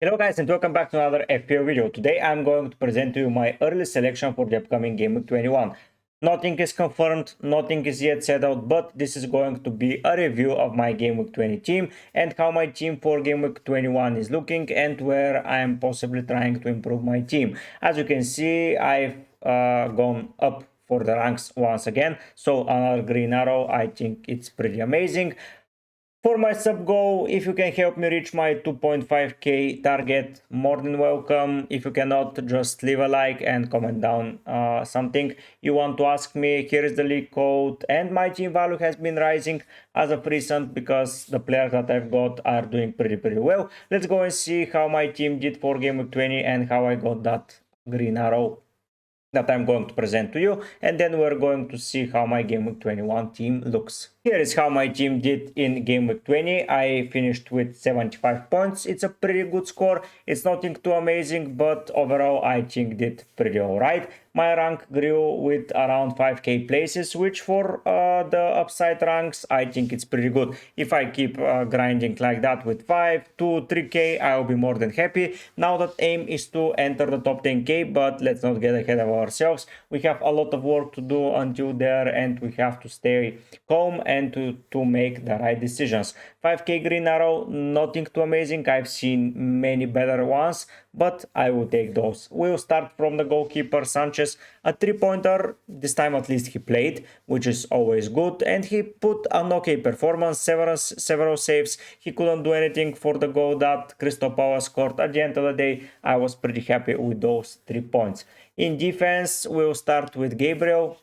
Hello guys and welcome back to another FPL video. Today I'm going to present to you my early selection for the upcoming Gameweek 21. Nothing is confirmed, nothing is yet settled, but this is going to be a review of my Gameweek 20 team and how my team for Gameweek 21 is looking and where I am possibly trying to improve my team. As you can see, I've gone up for the ranks once again, so another green arrow. I think it's pretty amazing. For my sub goal, if you can help me reach my 2.5k target, more than welcome. If you cannot, just leave a like and comment down something you want to ask me. Here is the league code, and my team value has been rising as of recent because the players that I've got are doing pretty well. Let's go and see how my team did for Game Week 20 and how I got that green arrow that I'm going to present to you, and then we're going to see how my Game Week 21 team looks. Here is how my team did in Game Week 20. I finished with 75 points. It's a pretty good score. It's nothing too amazing, but overall I think did pretty alright. My rank grew with around 5k places, which for the upside ranks I think it's pretty good. If I keep grinding like that with 5 to 3k, I'll be more than happy. Now that aim is to enter the top 10k, but let's not get ahead of ourselves. We have a lot of work to do until there, and we have to stay calm and to make the right decisions. 5k green arrow, nothing too amazing. I've seen many better ones, but I will take those. We'll start from the goalkeeper Sanchez, a 3-pointer. This time at least he played, which is always good, and he put an okay performance, several saves. He couldn't do anything for the goal that Crystal Palace scored. At the end of the day, I was pretty happy with those 3 points. In defense, we'll start with Gabriel.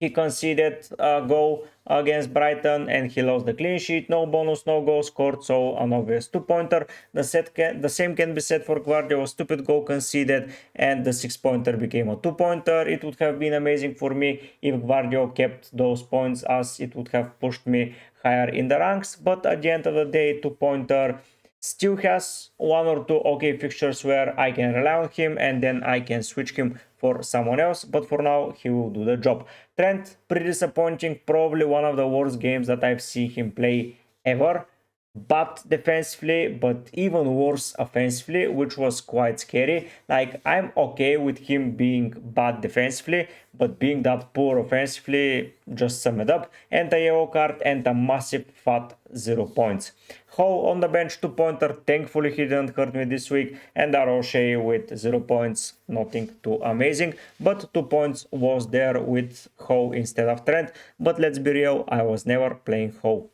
He conceded a goal against Brighton and he lost the clean sheet. No bonus, no goal scored, so an obvious 2-pointer. The same can be said for Guardiola. Stupid goal conceded and the 6-pointer became a 2-pointer. It would have been amazing for me if Guardiola kept those points, as it would have pushed me higher in the ranks. But at the end of the day, 2-pointer still has 1 or 2 okay fixtures where I can rely on him and then I can switch him for someone else, but for now he will do the job. Trent, pretty disappointing, probably one of the worst games that I've seen him play ever. But defensively, but even worse offensively, which was quite scary. Like, I'm okay with him being bad defensively, but being that poor offensively, just sum it up. And a yellow card and a massive fat 0 points. Howe on the bench, 2-pointer. Thankfully he didn't hurt me this week. And O'Shea with 0 points, nothing too amazing, but 2 points was there with Howe instead of Trent. But let's be real, I was never playing Howe.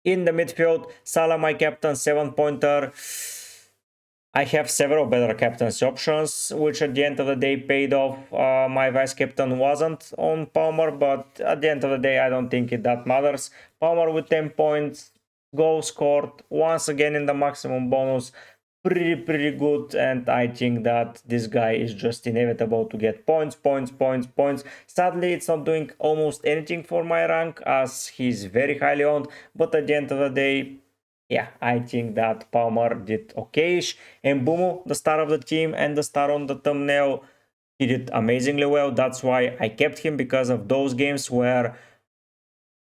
In the midfield, Salah, my captain, 7-pointer. I have several better captaincy options, which at the end of the day paid off. My vice captain wasn't on Palmer, but at the end of the day, I don't think that matters. Palmer with 10 points, goal scored, once again in the maximum bonus. Pretty good, and I think that this guy is just inevitable to get points. Sadly, it's not doing almost anything for my rank as he's very highly owned, but at the end of the day, yeah, I think that Palmer did okayish. And Mbumo, the star of the team and the star on the thumbnail, he did amazingly well. That's why I kept him, because of those games where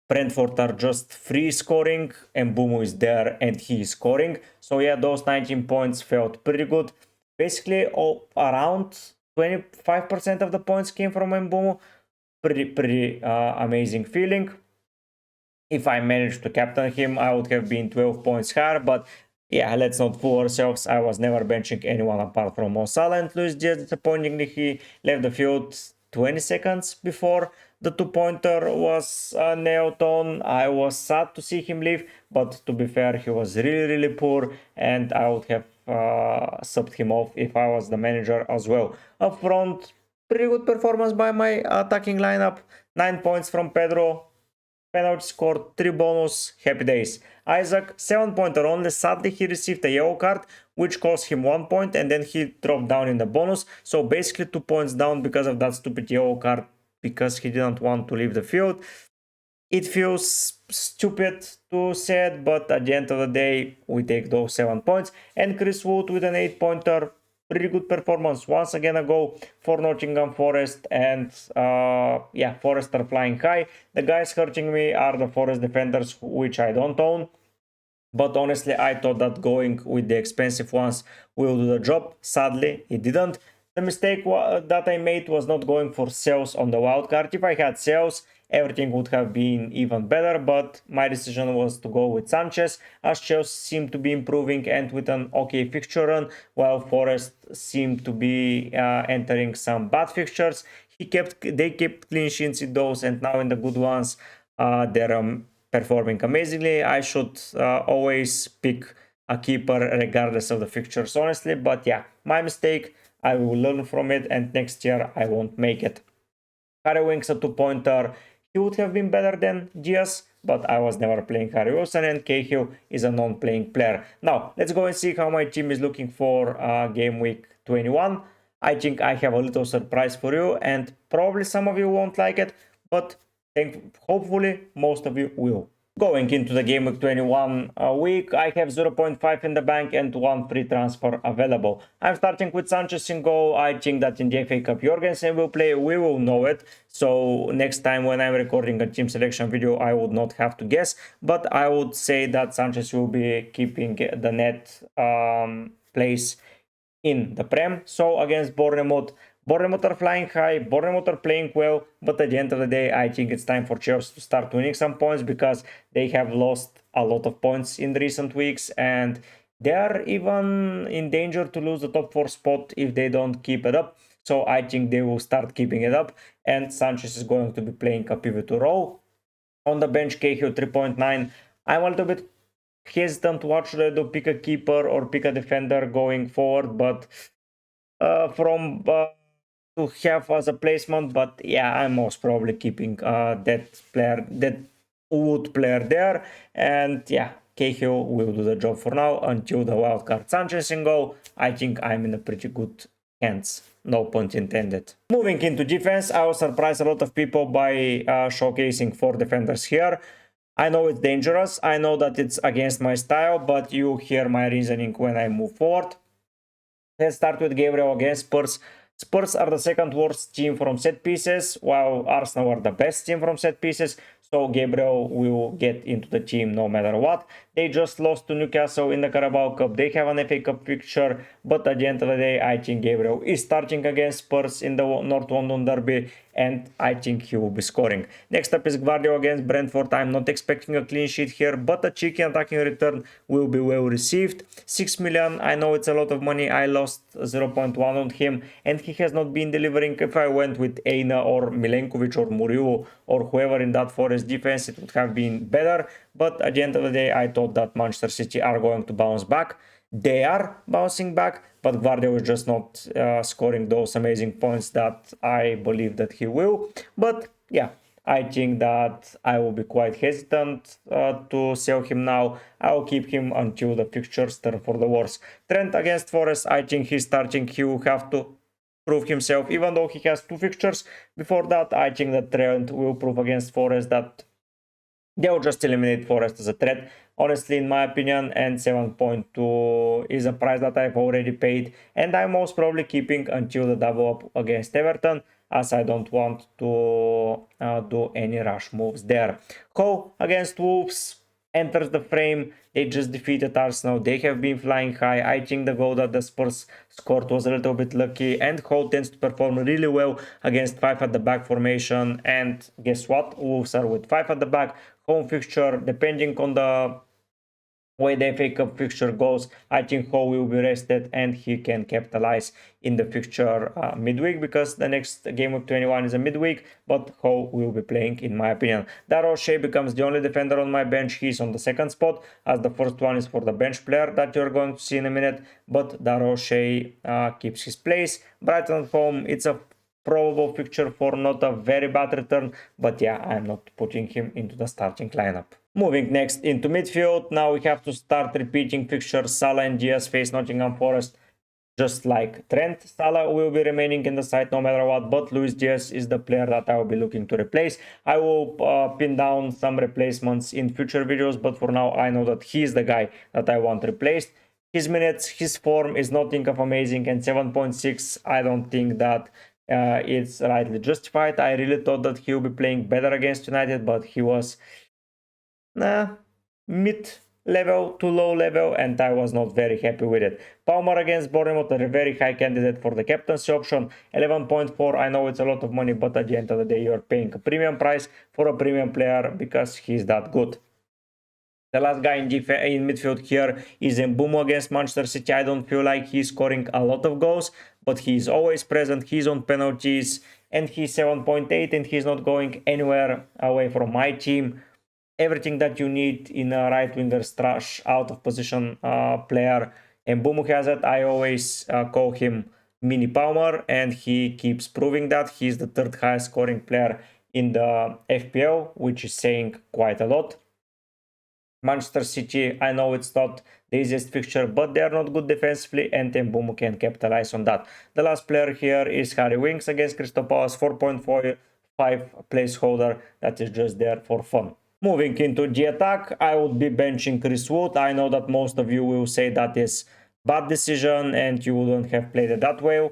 Brentford are just free scoring and Mbumo is there and he is scoring. So yeah, those 19 points felt pretty good. Basically, around 25% of the points came from Mbumo. Pretty amazing feeling. If I managed to captain him, I would have been 12 points higher, but yeah, let's not fool ourselves. I was never benching anyone apart from Mo Salah, and Luis Diaz, disappointingly, he left the field 20 seconds before the 2-pointer was nailed on. I was sad to see him leave, but to be fair, he was really poor, and I would have subbed him off if I was the manager as well. Up front, pretty good performance by my attacking lineup. 9 points from Pedro. Penalty scored, 3 bonus, happy days. Isaac, 7-pointer only. Sadly, he received a yellow card, which cost him 1 point, and then he dropped down in the bonus. So basically 2 points down because of that stupid yellow card, because he didn't want to leave the field. It feels stupid to say it, but at the end of the day, we take those 7 points. And Chris Wood with an 8-pointer. Pretty good performance. Once again, a goal for Nottingham Forest, and yeah, Forest are flying high. The guys hurting me are the Forest defenders, which I don't own. But honestly, I thought that going with the expensive ones will do the job. Sadly, it didn't. The mistake that I made was not going for sales on the wildcard. If I had sales, everything would have been even better, but my decision was to go with Sanchez, as Chelsea seemed to be improving and with an okay fixture run, while Forest seemed to be entering some bad fixtures. They kept clean sheets in those, and now in the good ones, they're performing amazingly. I should always pick a keeper regardless of the fixtures, honestly, but yeah, my mistake. I will learn from it, and next year I won't make it. Harry Winks a 2-pointer. He would have been better than Diaz, but I was never playing Harry Wilson, and Cahill is a non-playing player. Now, let's go and see how my team is looking for game week 21. I think I have a little surprise for you, and probably some of you won't like it, but hopefully most of you will. Going into the Game Week 21 week, I have 0.5 in the bank and 1 free transfer available. I'm starting with Sanchez in goal. I think that in the FA Cup Jorgensen will play. We will know it. So next time when I'm recording a team selection video, I would not have to guess. But I would say that Sanchez will be keeping the net place in the Prem. So against Bournemouth are flying high, Bournemouth are playing well, but at the end of the day, I think it's time for Chelsea to start winning some points because they have lost a lot of points in the recent weeks and they are even in danger to lose the top 4 spot if they don't keep it up. So I think they will start keeping it up, and Sanchez is going to be playing a pivotal role. On the bench, Cahill 3.9. I'm a little bit hesitant what should I do, pick a keeper or pick a defender going forward, but to have as a placement, but yeah, I'm most probably keeping that Wood player there, and yeah, Cahill will do the job for now until the wildcard Sanchez in goal. I think I'm in a pretty good hands, no point intended. Moving into defense, I will surprise a lot of people by showcasing 4 defenders here. I know it's dangerous, I know that it's against my style, but you hear my reasoning when I move forward. Let's start with Gabriel against Spurs. Spurs are the second worst team from set pieces, while Arsenal are the best team from set pieces. So Gabriel will get into the team no matter what. They just lost to Newcastle in the Carabao Cup. They have an FA Cup fixture, but at the end of the day, I think Gabriel is starting against Spurs in the North London derby, and I think he will be scoring. Next up is Gvardiol against Brentford. I'm not expecting a clean sheet here, but a cheeky attacking return will be well received. 6 million, I know it's a lot of money. I lost 0.1 on him, and he has not been delivering. If I went with Eina or Milenkovic or Muriu or whoever in that Forest defense, it would have been better. But at the end of the day, I thought that Manchester City are going to bounce back. They are bouncing back, but Gvardiol is just not scoring those amazing points that I believe that he will. But yeah, I think that I will be quite hesitant to sell him now. I will keep him until the fixtures turn for the worse. Trent against Forest, I think he's starting. He will have to prove himself, even though he has 2 fixtures. Before that, I think that Trent will prove against Forest that they will just eliminate Forest as a threat, honestly, in my opinion, and 7.2 is a price that I've already paid, and I'm most probably keeping until the double up against Everton, as I don't want to do any rush moves there. Ho against Wolves enters the frame. They just defeated Arsenal. They have been flying high. I think the goal that the Spurs scored was a little bit lucky, and Ho tends to perform really well against 5 at the back formation. And guess what? Wolves are with 5 at the back. Home fixture, depending on the way the FA Cup fixture goes, I think Ho will be rested and he can capitalize in the fixture midweek, because the next game of 21 is a midweek, but Ho will be playing in my opinion. Darryl Shea becomes the only defender on my bench. He's on the second spot, as the first one is for the bench player that you're going to see in a minute, but Darryl Shea keeps his place. Brighton at home, it's a probable fixture for not a very bad return, but yeah, I'm not putting him into the starting lineup. Moving next into midfield, now we have to start repeating fixtures. Salah and Diaz face Nottingham Forest, just like Trent. Salah will be remaining in the side no matter what, but Luis Diaz is the player that I will be looking to replace. I will pin down some replacements in future videos, but for now I know that he is the guy that I want replaced. His minutes, his form is nothing of amazing, and 7.6, I don't think that it's rightly justified. I really thought that he will be playing better against United, but he was mid level to low level, and I was not very happy with it. Palmer against Bournemouth, a very high candidate for the captaincy option, 11.4. I know it's a lot of money, but at the end of the day, you're paying a premium price for a premium player because he's that good. The last guy in midfield here is Mbeumo against Manchester City. I don't feel like he's scoring a lot of goals, but he's always present. He's on penalties, and he's 7.8, and he's not going anywhere away from my team. Everything that you need in a right winger trash out of position player, and Mbeumo has it. I always call him Mini Palmer, and he keeps proving that. He's the third highest scoring player in the FPL, which is saying quite a lot. Manchester City, I know it's not the easiest fixture, but they are not good defensively, and Mbeumo can capitalize on that. The last player here is Harry Winks against Crystal Palace, 4.45 placeholder that is just there for fun. Moving into the attack, I would be benching Chris Wood. I know that most of you will say that is bad decision and you wouldn't have played it that way,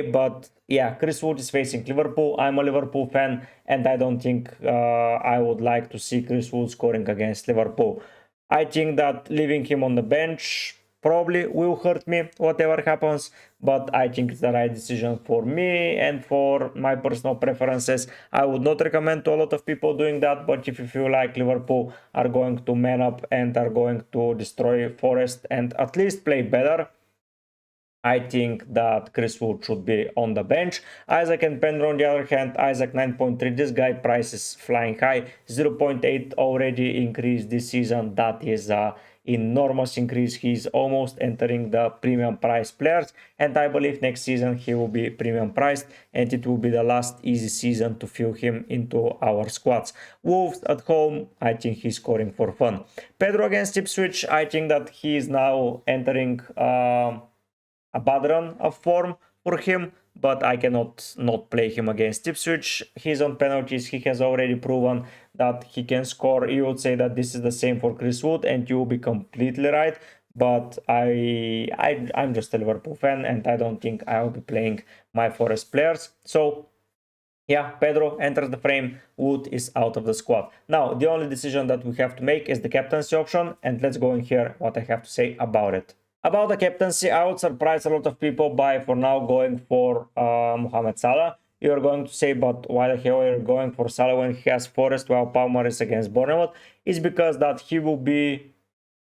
but yeah, Chris Wood is facing Liverpool. I'm a Liverpool fan, and I don't think I would like to see Chris Wood scoring against Liverpool. I think that leaving him on the bench probably will hurt me, whatever happens, but I think it's the right decision for me and for my personal preferences. I would not recommend to a lot of people doing that, but if you feel like Liverpool are going to man up and are going to destroy Forest and at least play better, I think that Chris Wood should be on the bench. Isaac and Pendro on the other hand, Isaac 9.3, this guy price is flying high, 0.8 already increased this season. That is a enormous increase. He's almost entering the premium price players, and I believe next season he will be premium priced, and it will be the last easy season to fill him into our squads. Wolves at home, I think he's scoring for fun. Pedro against Ipswich, I think that he is now entering a bad run of form for him, but I cannot not play him against Ipswich. He's on penalties. He has already proven that he can score. You would say that this is the same for Chris Wood, and you will be completely right. But I'm just a Liverpool fan, and I don't think I will be playing my Forest players. So yeah, Pedro enters the frame, Wood is out of the squad. Now, the only decision that we have to make is the captaincy option, and let's go in here what I have to say about it. About the captaincy, I would surprise a lot of people by, for now, going for Mohamed Salah. You're going to say, but why the hell are you going for Salah when he has Forest while Palmer is against Bournemouth? It's because that he will be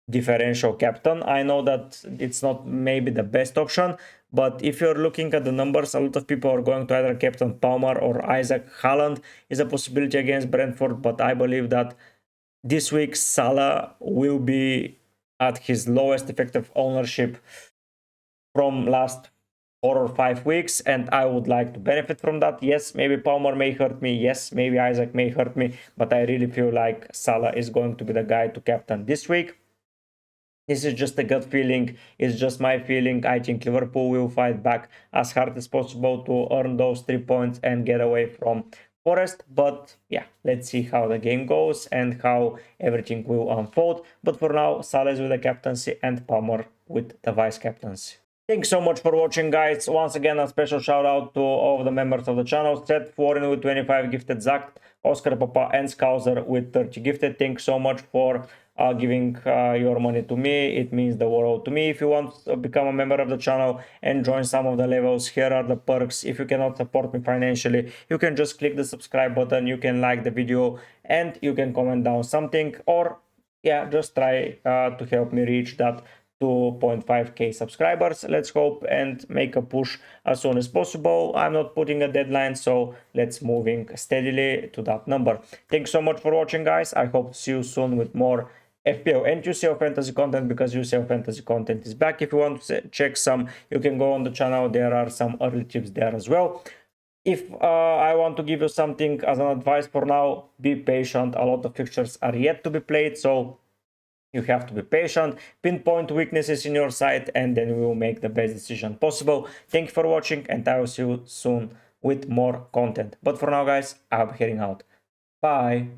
differential captain. I know that it's not maybe the best option, but if you're looking at the numbers, a lot of people are going to either captain Palmer or Isaac. Haaland is a possibility against Brentford, but I believe that this week Salah will be at his lowest effective ownership from last 4 or 5 weeks, and I would like to benefit from that. Yes, maybe Palmer may hurt me, yes, maybe Isaac may hurt me, but I really feel like Salah is going to be the guy to captain this week. This is just a gut feeling, it's just my feeling. I think Liverpool will fight back as hard as possible to earn those 3 points and get away from Forest, but yeah, let's see how the game goes and how everything will unfold. But for now, Salah is with the captaincy and Palmer with the vice captaincy. Thanks so much for watching, guys. Once again, a special shout out to all of the members of the channel. Seth Foreign with 25 gifted, Zach, Oscar Papa, and Scouser with 30 gifted. Thanks so much for giving your money to me. It means the world to me. If you want to become a member of the channel and join some of the levels, here are the perks. If you cannot support me financially, you can just click the subscribe button, you can like the video, and you can comment down something, or yeah, just try to help me reach that 2.5k subscribers. Let's hope and make a push as soon as possible. I'm not putting a deadline, so let's moving steadily to that number. Thanks so much for watching, guys. I hope to see you soon with more FPL and UCL fantasy content, because UCL fantasy content is back. If you want to check some, you can go on the channel. There are some early tips there as well. If I want to give you something as an advice for now, be patient. A lot of fixtures are yet to be played, so you have to be patient, pinpoint weaknesses in your site, and then we will make the best decision possible. Thank you for watching, and I will see you soon with more content. But for now, guys, I'm heading out. Bye.